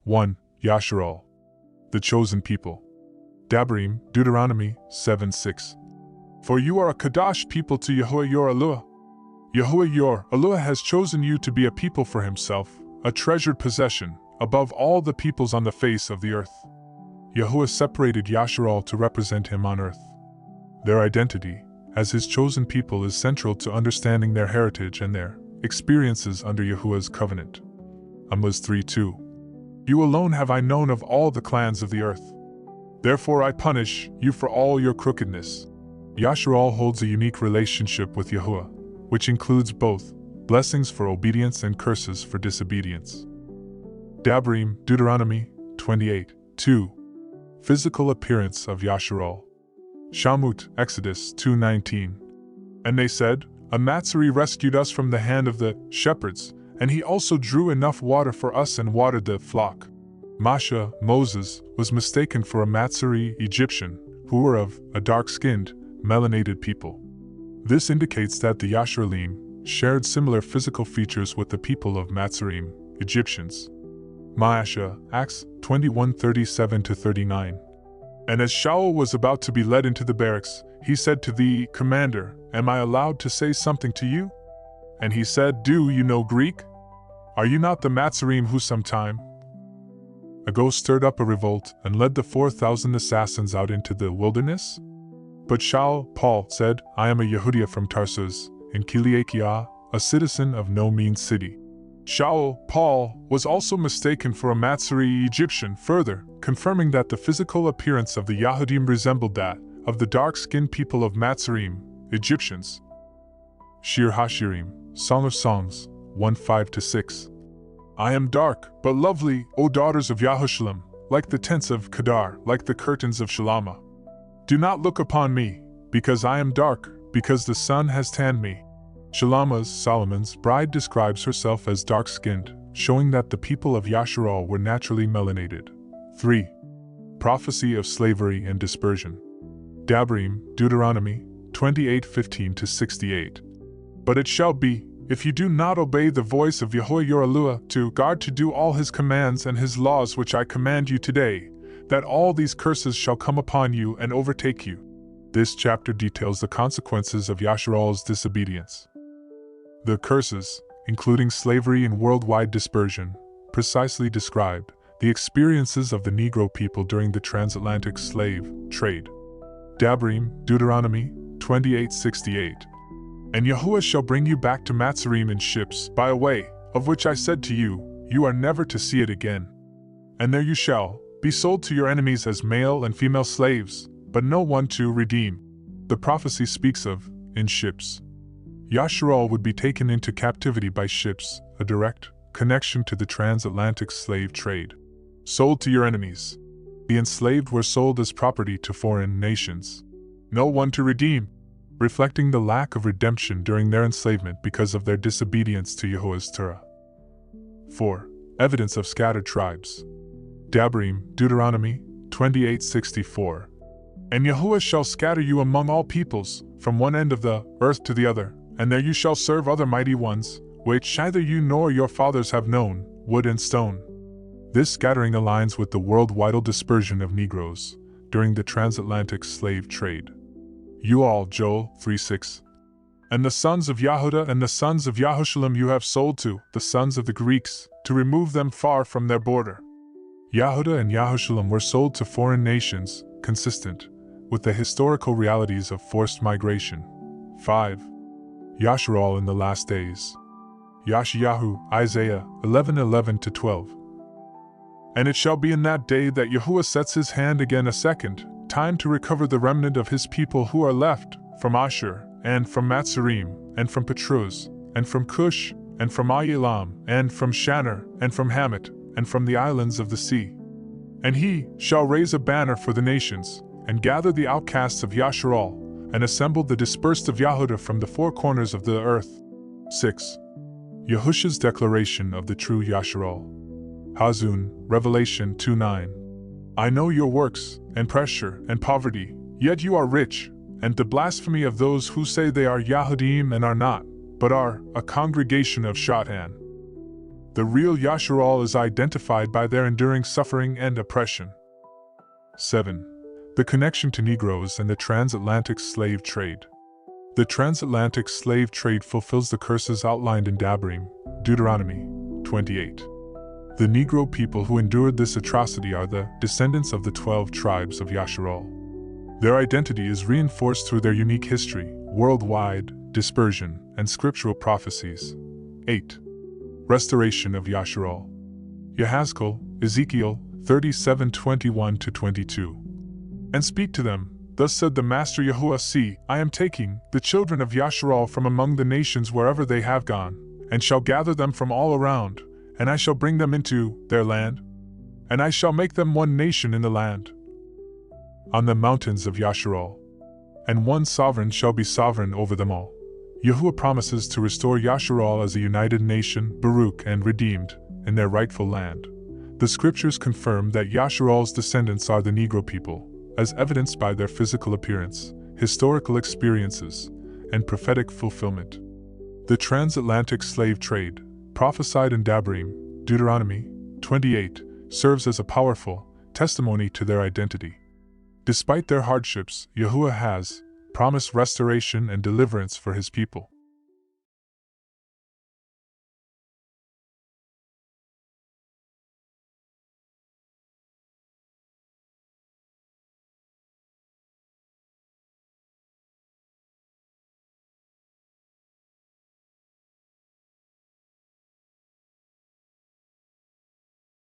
1. Yasharal, the chosen people. Dabrim, Deuteronomy 7:6. For you are a Kadash people to Yahuwah your ALUAH. Yahuwah your ALUAH has chosen you to be a people for himself, a treasured possession, above all the peoples on the face of the earth. Yahuwah separated Yasharal to represent him on earth. Their identity, as his chosen people, is central to understanding their heritage and their experiences under Yahuwah's covenant. Amos 3:2. You alone have I known of all the clans of the earth. Therefore I punish you for all your crookedness. Yasharal holds a unique relationship with Yahuwah, which includes both blessings for obedience and curses for disobedience. Dabrim, Deuteronomy 28:2. Physical appearance of Yasharal. Shamut, Exodus 2:19. And they said, a Matzari rescued us from the hand of the shepherds, and he also drew enough water for us and watered the flock. Masha, Moses, was mistaken for a Matzari Egyptian, who were of a dark-skinned, melanated people. This indicates that the Yasharalim shared similar physical features with the people of Matzarim, Egyptians. Maasha, Acts 21:37-39. And as Shaul was about to be led into the barracks, he said to the commander, Am I allowed to say something to you? And he said, Do you know Greek? Are you not the Matzarim who sometime ago stirred up a revolt and led the 4,000 assassins out into the wilderness? But Shaul, Paul, said, I am a Yehudia from Tarsus, in Kiliakia, a citizen of no mean city. Shaul, Paul, was also mistaken for a Matzari Egyptian, further confirming that the physical appearance of the Yahudim resembled that of the dark-skinned people of Matzarim, Egyptians. Shir Hashirim, Song of Songs, 1:5-6. I am dark, but lovely, O daughters of Yahushalam, like the tents of Kedar, like the curtains of Shalama. Do not look upon me, because I am dark, because the sun has tanned me. Shalama's, Solomon's, bride describes herself as dark-skinned, showing that the people of Yasharal were naturally melanated. 3. Prophecy of slavery and dispersion. Dabrim, Deuteronomy 28:15-68. But it shall be, if you do not obey the voice of Yahuwah your ALUAH to guard to do all his commands and his laws which I command you today, that all these curses shall come upon you and overtake you. This chapter details the consequences of Yasharal's disobedience. The curses, including slavery and worldwide dispersion, precisely describe the experiences of the Negro people during the Transatlantic Slave Trade. Dabrim, Deuteronomy 28:68. And Yahuwah shall bring you back to Matzarim in ships, by a way, of which I said to you, you are never to see it again. And there you shall be sold to your enemies as male and female slaves, but no one to redeem. The prophecy speaks of, in ships. Yasharal would be taken into captivity by ships, a direct connection to the Transatlantic Slave Trade. Sold to your enemies. The enslaved were sold as property to foreign nations. No one to redeem, reflecting the lack of redemption during their enslavement because of their disobedience to Yahuwah's Torah. 4. Evidence of scattered tribes. Dabrim, Deuteronomy 28:64. And Yahuwah shall scatter you among all peoples, from one end of the earth to the other, and there you shall serve other mighty ones, which neither you nor your fathers have known, wood and stone. This scattering aligns with the worldwide dispersion of Negroes during the Transatlantic Slave Trade. You all, Joel 3:6. And the sons of Yahudah and the sons of Yahushalam you have sold to the sons of the Greeks, to remove them far from their border. Yahudah and Yahushalam were sold to foreign nations, consistent with the historical realities of forced migration. 5. Yasharal in the last days. Yashayahu, Isaiah 11:11-12. And it shall be in that day that Yahuwah sets his hand again a second time to recover the remnant of his people who are left, from Ashur, and from Matzarim, and from Petruz, and from Cush, and from Ayalam, and from Shannar, and from Hamat, and from the islands of the sea. And he shall raise a banner for the nations, and gather the outcasts of Yasharal, and assemble the dispersed of Yahudah from the four corners of the earth. 6. Yahusha's declaration of the true Yasharal. Hazun, Revelation 2:9. I know your works, and pressure, and poverty, yet you are rich, and the blasphemy of those who say they are Yahudim and are not, but are a congregation of Shatan. The real Yasharal is identified by their enduring suffering and oppression. 7. The connection to Negroes and the Transatlantic Slave Trade. The Transatlantic Slave Trade fulfills the curses outlined in Deuteronomy 28. The Negro people who endured this atrocity are the descendants of the 12 tribes of Yasharal. Their identity is reinforced through their unique history, worldwide, dispersion, and scriptural prophecies. 8. Restoration of Yasharal. Yahazkel, Ezekiel 37:21-22. And speak to them, thus said the Master Yahuwah, see, I am taking the children of Yasharal from among the nations wherever they have gone, and shall gather them from all around, and I shall bring them into their land, and I shall make them one nation in the land, on the mountains of Yasharal, and one sovereign shall be sovereign over them all. Yahuwah promises to restore Yasharal as a united nation, Baruch, and redeemed, in their rightful land. The scriptures confirm that Yasharal's descendants are the Negro people, as evidenced by their physical appearance, historical experiences, and prophetic fulfillment. The Transatlantic Slave Trade, prophesied in Deuteronomy 28, serves as a powerful testimony to their identity. Despite their hardships, Yahuwah has promised restoration and deliverance for his people.